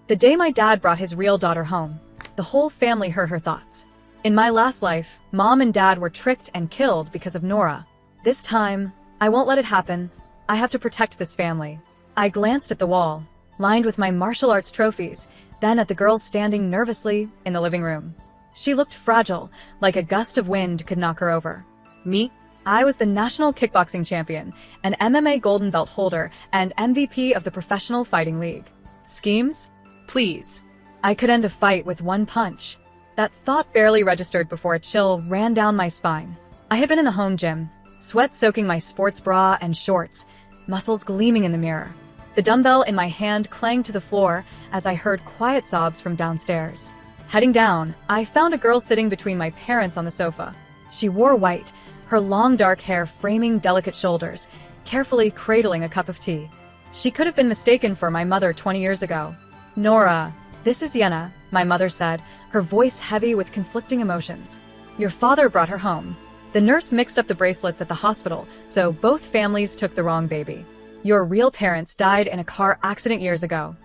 The day my dad brought his real daughter home, the whole family heard her thoughts. In my last life, Mom and Dad were tricked and killed because of Nora. This time, I won't let it happen. I have to protect this family. I glanced at the wall, lined with my martial arts trophies, then at the girl standing nervously in the living room. She looked fragile, like a gust of wind could knock her over. Me? I was the national kickboxing champion, an MMA golden belt holder, and MVP of the Professional Fighting League. Schemes? Please. I could end a fight with one punch. That thought barely registered before a chill ran down my spine. I had been in the home gym, sweat soaking my sports bra and shorts, muscles gleaming in the mirror. The dumbbell in my hand clanged to the floor as I heard quiet sobs from downstairs. Heading down, I found a girl sitting between my parents on the sofa. She wore white, her long dark hair framing delicate shoulders, carefully cradling a cup of tea. She could have been mistaken for my mother 20 years ago. Nora, this is Yenna, my mother said, her voice heavy with conflicting emotions. Your father brought her home. The nurse mixed up the bracelets at the hospital, so both families took the wrong baby. Your real parents died in a car accident years ago.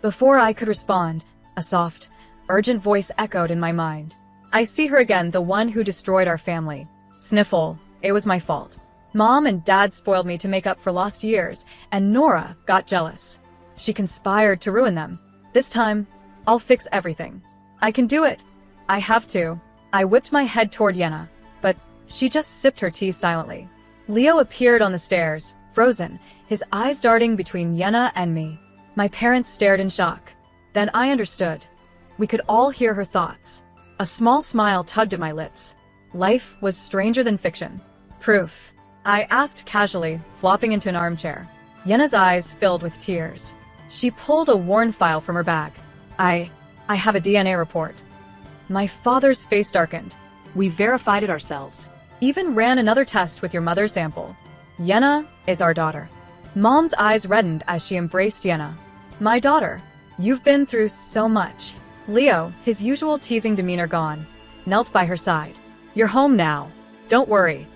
Before I could respond, a soft, urgent voice echoed in my mind. I see her again, the one who destroyed our family. Sniffle, it was my fault. Mom and Dad spoiled me to make up for lost years, and Nora got jealous. She conspired to ruin them. This time, I'll fix everything. I can do it. I have to. I whipped my head toward Yenna, but she just sipped her tea silently. Leo appeared on the stairs, frozen, his eyes darting between Yenna and me. My parents stared in shock. Then I understood. We could all hear her thoughts. A small smile tugged at my lips. Life was stranger than fiction. Proof. I asked casually, flopping into an armchair. Yenna's eyes filled with tears. She pulled a worn file from her bag. I have a DNA report. My father's face darkened. We verified it ourselves. Even ran another test with your mother's sample. Yenna is our daughter. Mom's eyes reddened as she embraced Yenna. My daughter, you've been through so much. Leo, his usual teasing demeanor gone, knelt by her side. You're home now. Don't worry.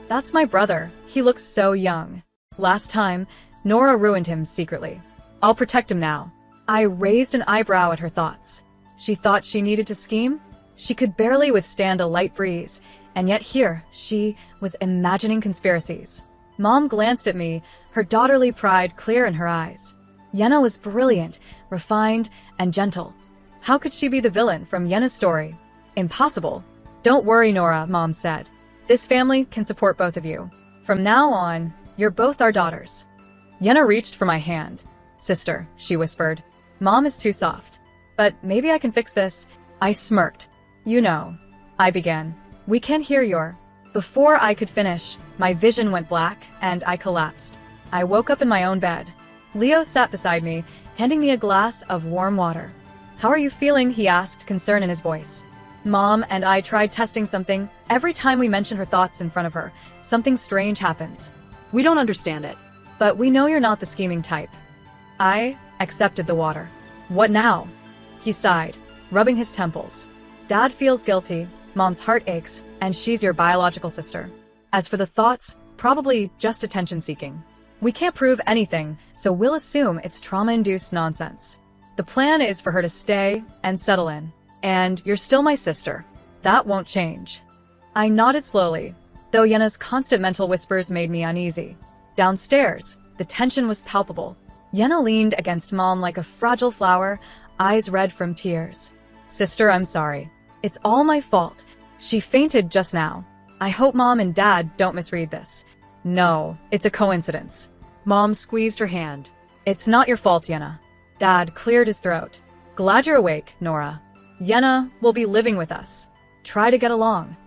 That's my brother. He looks so young. Last time, Nora ruined him secretly. I'll protect him now. I raised an eyebrow at her thoughts. She thought she needed to scheme? She could barely withstand a light breeze, and yet here, she was imagining conspiracies. Mom glanced at me, her daughterly pride clear in her eyes. Yenna was brilliant, refined, and gentle. How could she be the villain from Yenna's story? Impossible. Don't worry, Nora, Mom said. This family can support both of you. From now on, you're both our daughters. Yenna reached for my hand. Sister, she whispered. Mom is too soft. But maybe I can fix this. I smirked. You know. I began. We can hear your. Before I could finish, my vision went black, and I collapsed. I woke up in my own bed. Leo sat beside me, handing me a glass of warm water. How are you feeling? He asked, concern in his voice. Mom and I tried testing something. Every time we mention her thoughts in front of her, something strange happens. We don't understand it. But we know you're not the scheming type. I accepted the water. What now? He sighed, rubbing his temples. Dad feels guilty, Mom's heart aches, and she's your biological sister. As for the thoughts, probably just attention-seeking. We can't prove anything, so we'll assume it's trauma-induced nonsense. The plan is for her to stay and settle in. And you're still my sister. That won't change. I nodded slowly, though Yenna's constant mental whispers made me uneasy. Downstairs, the tension was palpable. Yenna leaned against Mom like a fragile flower, eyes red from tears. Sister, I'm sorry. It's all my fault. She fainted just now. I hope Mom and Dad don't misread this. No, it's a coincidence. Mom squeezed her hand. It's not your fault, Yenna. Dad cleared his throat. Glad you're awake, Nora. Yenna will be living with us. Try to get along.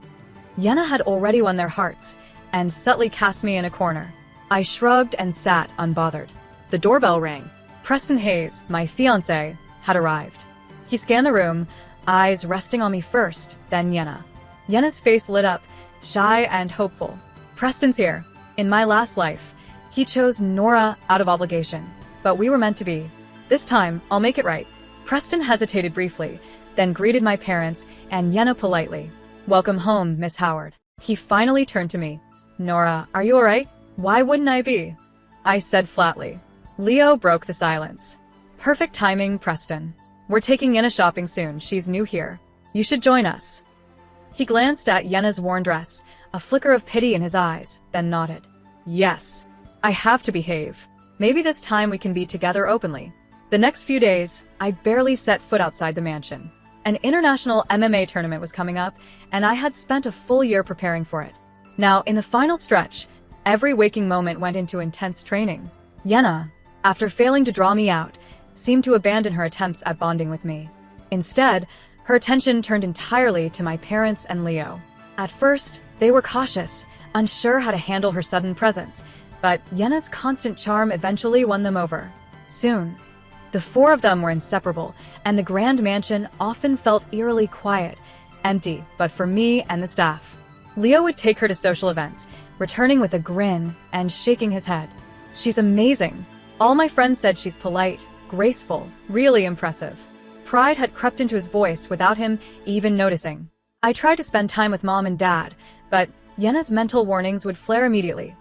Yenna had already won their hearts, and subtly cast me in a corner. I shrugged and sat unbothered. The doorbell rang. Preston Hayes, my fiancé, had arrived. He scanned the room, eyes resting on me first, then Yenna. Yenna's face lit up, shy and hopeful. Preston's here. In my last life, he chose Nora out of obligation, but we were meant to be. This time, I'll make it right. Preston hesitated briefly, then greeted my parents and Yenna politely. Welcome home, Miss Howard. He finally turned to me. Nora, are you alright? Why wouldn't I be? I said flatly. Leo broke the silence. Perfect timing, Preston. We're taking Yenna shopping soon. She's new here. You should join us. He glanced at Yenna's worn dress, a flicker of pity in his eyes, then nodded. Yes. I have to behave. Maybe this time we can be together openly. The next few days, I barely set foot outside the mansion. An international MMA tournament was coming up, and I had spent a full year preparing for it. Now, in the final stretch, every waking moment went into intense training. Yenna, after failing to draw me out, seemed to abandon her attempts at bonding with me. Instead, her attention turned entirely to my parents and Leo. At first, they were cautious, unsure how to handle her sudden presence, but Yenna's constant charm eventually won them over. Soon, the four of them were inseparable, and the grand mansion often felt eerily quiet, empty, but for me and the staff. Leo would take her to social events, returning with a grin and shaking his head. She's amazing. All my friends said she's polite, graceful, really impressive. Pride had crept into his voice without him even noticing. I tried to spend time with Mom and Dad, but Yenna's mental warnings would flare immediately.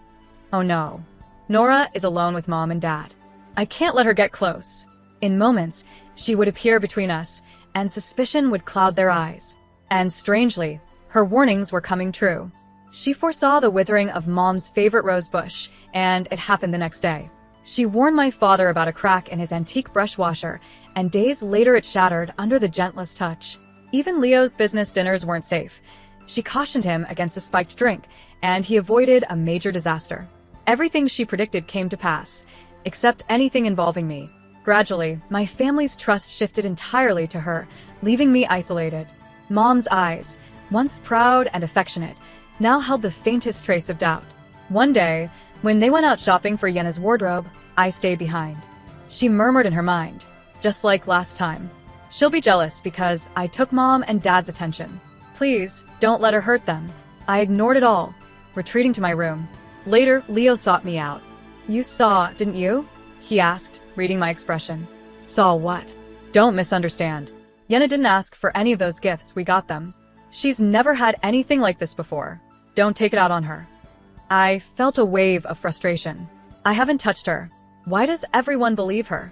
Oh no. Nora is alone with Mom and Dad. I can't let her get close. In moments, she would appear between us, and suspicion would cloud their eyes. And strangely, her warnings were coming true. She foresaw the withering of Mom's favorite rose bush, and it happened the next day. She warned my father about a crack in his antique brush washer, and days later it shattered under the gentlest touch. Even Leo's business dinners weren't safe. She cautioned him against a spiked drink, and he avoided a major disaster. Everything she predicted came to pass, except anything involving me. Gradually, my family's trust shifted entirely to her, leaving me isolated. Mom's eyes, once proud and affectionate, now held the faintest trace of doubt. One day, when they went out shopping for Yenna's wardrobe, I stayed behind. She murmured in her mind, just like last time. She'll be jealous because I took Mom and Dad's attention. Please, don't let her hurt them. I ignored it all, retreating to my room. Later, Leo sought me out. You saw, didn't you? He asked, reading my expression. Saw what? Don't misunderstand. Yenna didn't ask for any of those gifts, we got them. She's never had anything like this before. Don't take it out on her. I felt a wave of frustration. I haven't touched her. Why does everyone believe her?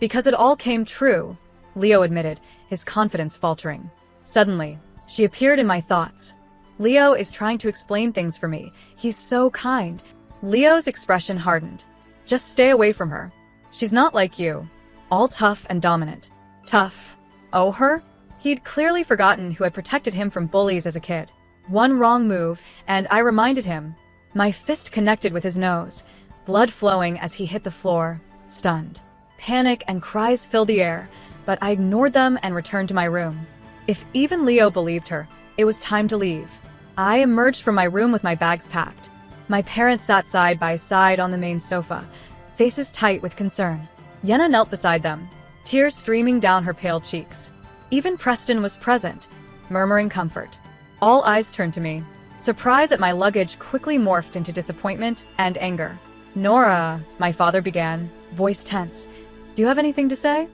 Because it all came true, Leo admitted, his confidence faltering. Suddenly, she appeared in my thoughts. Leo is trying to explain things for me. He's so kind. Leo's expression hardened. Just stay away from her. She's not like you. All tough and dominant. Tough. Oh, her? He'd clearly forgotten who had protected him from bullies as a kid. One wrong move, and I reminded him. My fist connected with his nose, blood flowing as he hit the floor, stunned. Panic and cries filled the air, but I ignored them and returned to my room. If even Leo believed her, it was time to leave. I emerged from my room with my bags packed. My parents sat side by side on the main sofa, faces tight with concern. Yenna knelt beside them, tears streaming down her pale cheeks. Even Preston was present, murmuring comfort. All eyes turned to me. Surprise at my luggage quickly morphed into disappointment and anger. Nora, my father began, voice tense. Do you have anything to say?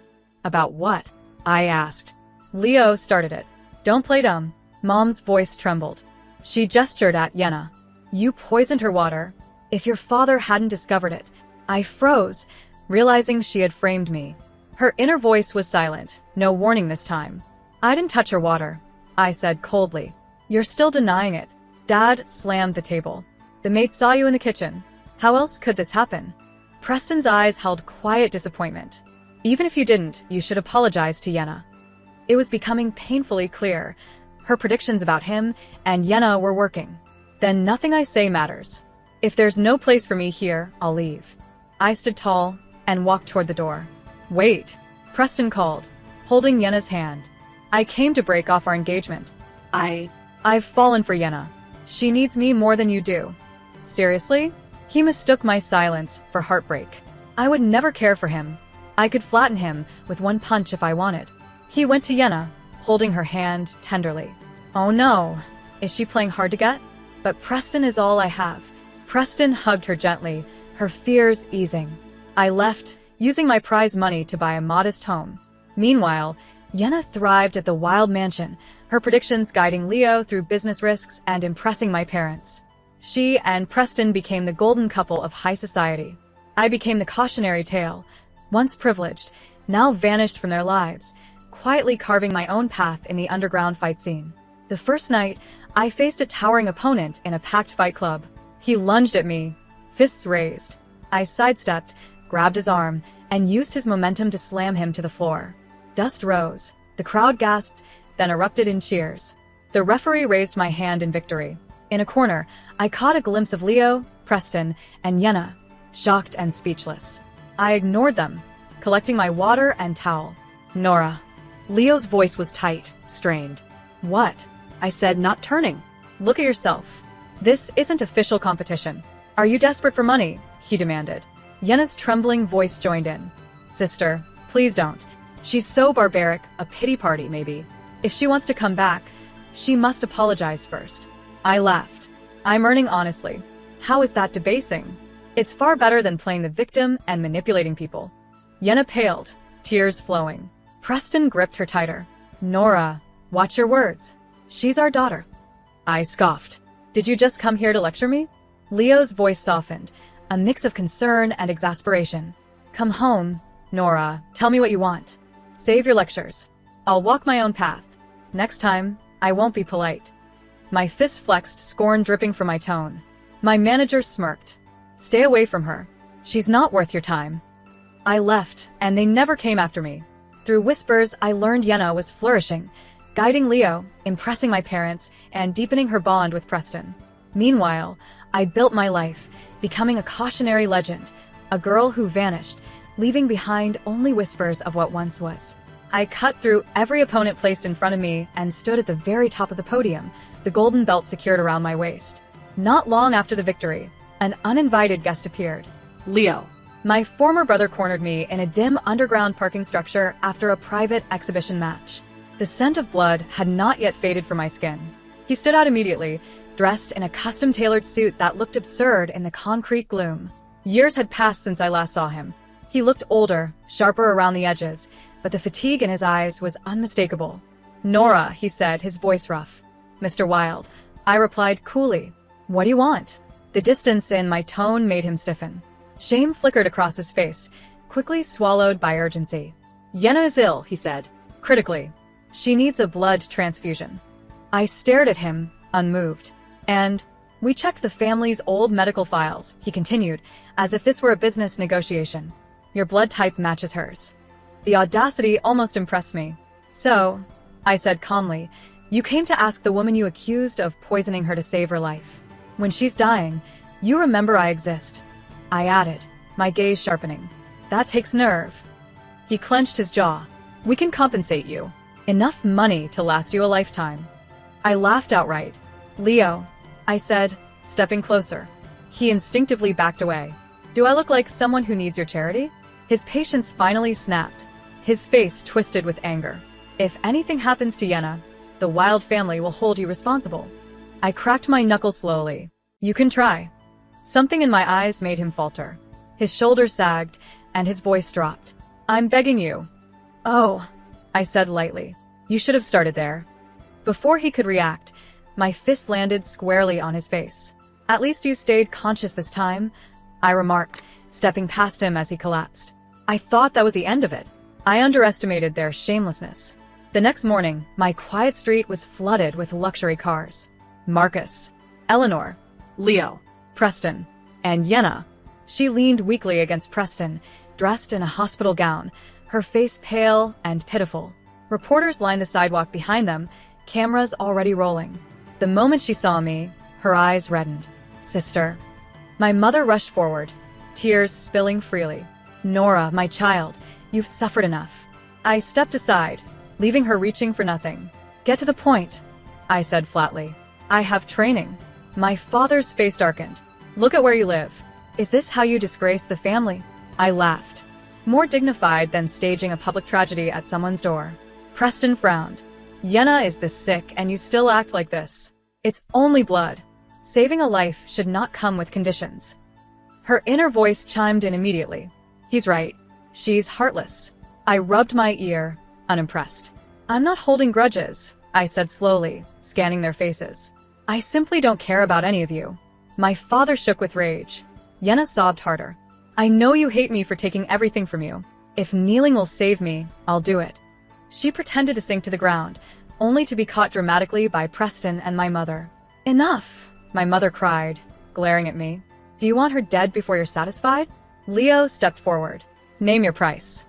About what? I asked. Leo started it. Don't play dumb. Mom's voice trembled. She gestured at Yenna. You poisoned her water. If your father hadn't discovered it. I froze, realizing she had framed me. Her inner voice was silent, no warning this time. I didn't touch her water, I said coldly. You're still denying it. Dad slammed the table. The maid saw you in the kitchen. How else could this happen? Preston's eyes held quiet disappointment. Even if you didn't, you should apologize to Yenna. It was becoming painfully clear. Her predictions about him and Yenna were working. Then nothing I say matters. If there's no place for me here, I'll leave. I stood tall and walked toward the door. Wait, Preston called, holding Yenna's hand. I came to break off our engagement. I've fallen for Yenna. She needs me more than you do. Seriously? He mistook my silence for heartbreak. I would never care for him. I could flatten him with one punch if I wanted. He went to Yenna, holding her hand tenderly. Oh no, is she playing hard to get? But Preston is all I have. Preston hugged her gently, her fears easing. I left, using my prize money to buy a modest home. Meanwhile, Yenna thrived at the Wild Mansion, her predictions guiding Leo through business risks and impressing my parents. She and Preston became the golden couple of high society. I became the cautionary tale. Once privileged, now vanished from their lives, quietly carving my own path in the underground fight scene. The first night, I faced a towering opponent in a packed fight club. He lunged at me, fists raised. I sidestepped, grabbed his arm, and used his momentum to slam him to the floor. Dust rose. The crowd gasped, then erupted in cheers. The referee raised my hand in victory. In a corner, I caught a glimpse of Leo, Preston, and Yenna, shocked and speechless. I ignored them, collecting my water and towel. Nora. Leo's voice was tight, strained. What? I said, not turning. Look at yourself. This isn't official competition. Are you desperate for money? He demanded. Yenna's trembling voice joined in. Sister, please don't. She's so barbaric, a pity party maybe. If she wants to come back, she must apologize first. I laughed. I'm earning honestly. How is that debasing? It's far better than playing the victim and manipulating people. Yenna paled, tears flowing. Preston gripped her tighter. Nora, watch your words. She's our daughter. I scoffed. Did you just come here to lecture me? Leo's voice softened, a mix of concern and exasperation. Come home, Nora. Tell me what you want. Save your lectures. I'll walk my own path. Next time, I won't be polite. My fist flexed, scorn dripping from my tone. My manager smirked. Stay away from her. She's not worth your time. I left, and they never came after me. Through whispers, I learned Yenna was flourishing, guiding Leo, impressing my parents, and deepening her bond with Preston. Meanwhile, I built my life, becoming a cautionary legend, a girl who vanished, leaving behind only whispers of what once was. I cut through every opponent placed in front of me and stood at the very top of the podium, the golden belt secured around my waist. Not long after the victory, an uninvited guest appeared. Leo. My former brother cornered me in a dim underground parking structure after a private exhibition match. The scent of blood had not yet faded from my skin. He stood out immediately, dressed in a custom-tailored suit that looked absurd in the concrete gloom. Years had passed since I last saw him. He looked older, sharper around the edges, but the fatigue in his eyes was unmistakable. Nora, he said, his voice rough. Mr. Wilde. I replied coolly. What do you want? The distance in my tone made him stiffen. Shame flickered across his face, quickly swallowed by urgency. Yenna is ill, he said. Critically. She needs a blood transfusion. I stared at him, unmoved. And we checked the family's old medical files, he continued, as if this were a business negotiation. Your blood type matches hers. The audacity almost impressed me. So, I said calmly, you came to ask the woman you accused of poisoning her to save her life. When she's dying, you remember I exist. I added, my gaze sharpening. That takes nerve. He clenched his jaw. We can compensate you. Enough money to last you a lifetime. I laughed outright. Leo, I said, stepping closer. He instinctively backed away. Do I look like someone who needs your charity? His patience finally snapped. His face twisted with anger. If anything happens to Yenna, the Wilde family will hold you responsible. I cracked my knuckles slowly. You can try. Something in my eyes made him falter. His shoulders sagged, and his voice dropped. I'm begging you. Oh, I said lightly. You should have started there. Before he could react, my fist landed squarely on his face. At least you stayed conscious this time, I remarked, stepping past him as he collapsed. I thought that was the end of it. I underestimated their shamelessness. The next morning, my quiet street was flooded with luxury cars. Marcus, Eleanor, Leo. Preston, and Yenna. She leaned weakly against Preston, dressed in a hospital gown, her face pale and pitiful. Reporters lined the sidewalk behind them, cameras already rolling. The moment she saw me, her eyes reddened. Sister. My mother rushed forward, tears spilling freely. Nora, my child, you've suffered enough. I stepped aside, leaving her reaching for nothing. Get to the point, I said flatly. I have training. My father's face darkened. Look at where you live. Is this how you disgrace the family? I laughed. More dignified than staging a public tragedy at someone's door. Preston frowned. Yenna is this sick and you still act like this. It's only blood. Saving a life should not come with conditions. Her inner voice chimed in immediately. He's right. She's heartless. I rubbed my ear, unimpressed. I'm not holding grudges, I said slowly, scanning their faces. I simply don't care about any of you. My father shook with rage. Yenna sobbed harder. I know you hate me for taking everything from you. If kneeling will save me, I'll do it. She pretended to sink to the ground, only to be caught dramatically by Preston and my mother. Enough, my mother cried, glaring at me. Do you want her dead before you're satisfied? Leo stepped forward. Name your price.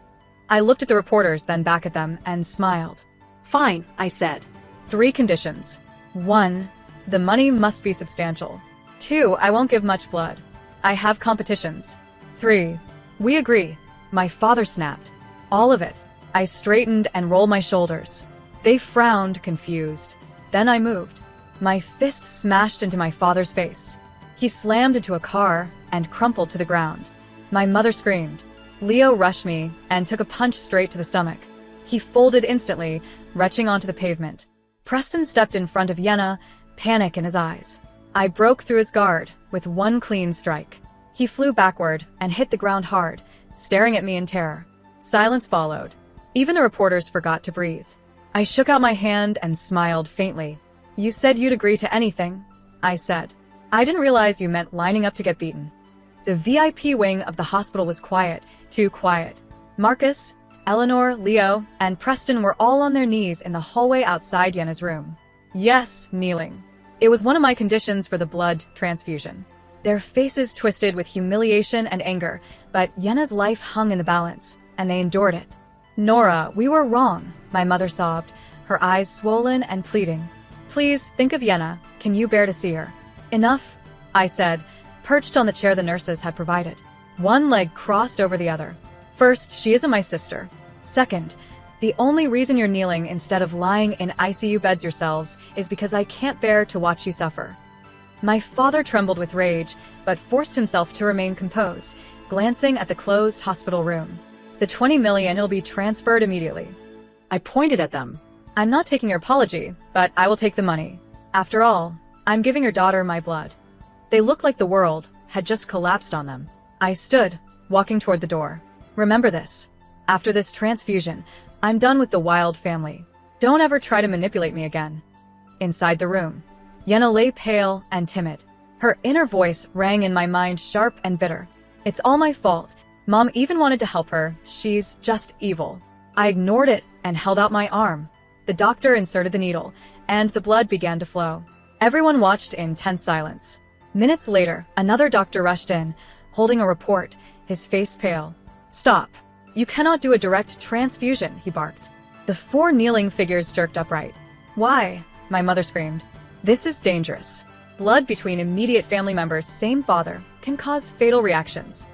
I looked at the reporters, then back at them, and smiled. Fine, I said. 3 conditions. 1, the money must be substantial. 2, I won't give much blood. I have competitions. 3, we agree. My father snapped. All of it. I straightened and rolled my shoulders. They frowned, confused. Then I moved. My fist smashed into my father's face. He slammed into a car and crumpled to the ground. My mother screamed. Leo rushed me and took a punch straight to the stomach. He folded instantly, retching onto the pavement. Preston stepped in front of Yenna, panic in his eyes. I broke through his guard with one clean strike. He flew backward and hit the ground hard, staring at me in terror. Silence followed. Even the reporters forgot to breathe. I shook out my hand and smiled faintly. You said you'd agree to anything, I said. I didn't realize you meant lining up to get beaten. The VIP wing of the hospital was quiet, too quiet. Marcus, Eleanor, Leo, and Preston were all on their knees in the hallway outside Yenna's room. Yes, kneeling. It was one of my conditions for the blood transfusion. Their faces twisted with humiliation and anger, but Yenna's life hung in the balance, and they endured it. Nora, we were wrong, my mother sobbed, her eyes swollen and pleading. Please, think of Yenna. Can you bear to see her? Enough, I said, perched on the chair the nurses had provided. One leg crossed over the other. First, she isn't my sister. Second, the only reason you're kneeling instead of lying in ICU beds yourselves is because I can't bear to watch you suffer. My father trembled with rage, but forced himself to remain composed, glancing at the closed hospital room. The 20 million will be transferred immediately. I pointed at them. I'm not taking your apology, but I will take the money. After all, I'm giving your daughter my blood. They looked like the world had just collapsed on them. I stood, walking toward the door. Remember this. After this transfusion, I'm done with the Wild family. Don't ever try to manipulate me again. Inside the room, Yenna lay pale and timid. Her inner voice rang in my mind sharp and bitter. It's all my fault. Mom even wanted to help her. She's just evil. I ignored it and held out my arm. The doctor inserted the needle, and the blood began to flow. Everyone watched in tense silence. Minutes later, another doctor rushed in, holding a report, his face pale. Stop. You cannot do a direct transfusion, he barked. The 4 kneeling figures jerked upright. Why? My mother screamed. This is dangerous. Blood between immediate family members, same father, can cause fatal reactions.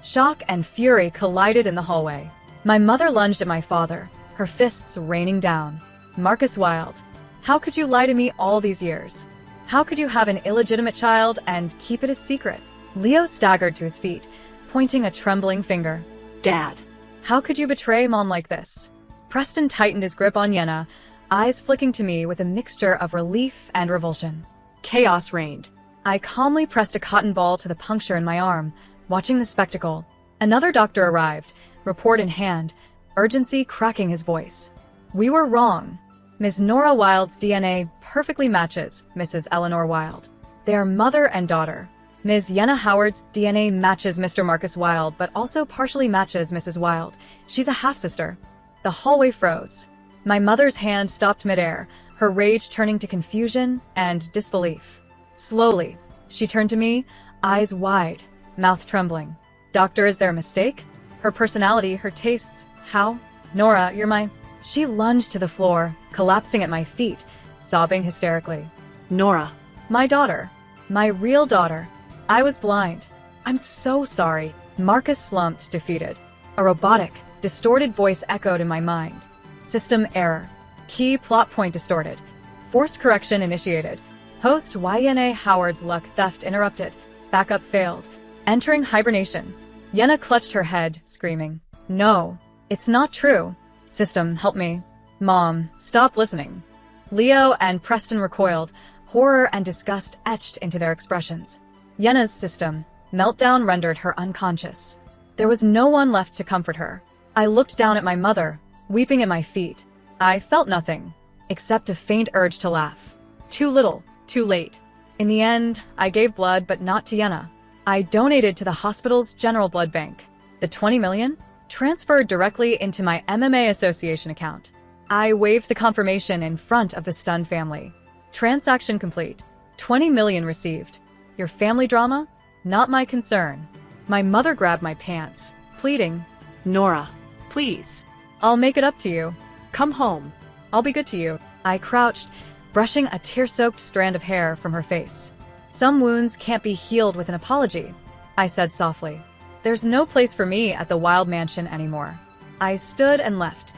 Shock and fury collided in the hallway. My mother lunged at my father, her fists raining down. Marcus Wilde, how could you lie to me all these years? How could you have an illegitimate child and keep it a secret? Leo staggered to his feet, pointing a trembling finger. Dad. How could you betray Mom like this? Preston tightened his grip on Yenna, eyes flicking to me with a mixture of relief and revulsion. Chaos reigned. I calmly pressed a cotton ball to the puncture in my arm, watching the spectacle. Another doctor arrived, report in hand, urgency cracking his voice. We were wrong. Ms. Nora Wilde's DNA perfectly matches Mrs. Eleanor Wilde. They are mother and daughter. Ms. Yenna Howard's DNA matches Mr. Marcus Wilde, but also partially matches Mrs. Wilde. She's a half-sister. The hallway froze. My mother's hand stopped midair, her rage turning to confusion and disbelief. Slowly, she turned to me, eyes wide, mouth trembling. Doctor, is there a mistake? Her personality, her tastes, how? Nora, you're my... She lunged to the floor, collapsing at my feet, sobbing hysterically. Nora. My daughter. My real daughter. I was blind. I'm so sorry. Marcus slumped, defeated. A robotic, distorted voice echoed in my mind. System error. Key plot point distorted. Forced correction initiated. Host Yenna Howard's luck theft interrupted. Backup failed. Entering hibernation. Yenna clutched her head, screaming. No, it's not true. System, help me. Mom, stop listening. Leo and Preston recoiled, horror and disgust etched into their expressions. Yenna's system, meltdown rendered her unconscious. There was no one left to comfort her. I looked down at my mother, weeping at my feet. I felt nothing, except a faint urge to laugh. Too little, too late. In the end, I gave blood, but not to Yenna. I donated to the hospital's general blood bank. The 20 million? transferred directly into my MMA Association account. I waved the confirmation in front of the stunned family. Transaction complete. 20 million received. Your family drama? Not my concern. My mother grabbed my pants, pleading, Nora, please. I'll make it up to you. Come home. I'll be good to you. I crouched, brushing a tear-soaked strand of hair from her face. Some wounds can't be healed with an apology, I said softly. There's no place for me at the Wild Mansion anymore. I stood and left,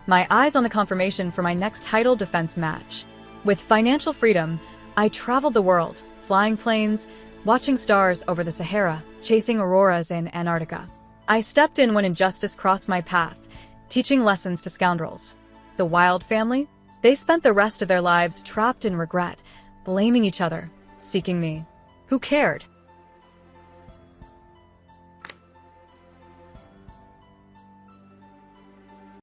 my eyes on the confirmation for my next title defense match. With financial freedom, I traveled the world, flying planes, watching stars over the Sahara, chasing auroras in Antarctica. I stepped in when injustice crossed my path, teaching lessons to scoundrels. The Wild family? They spent the rest of their lives trapped in regret, blaming each other, seeking me. Who cared?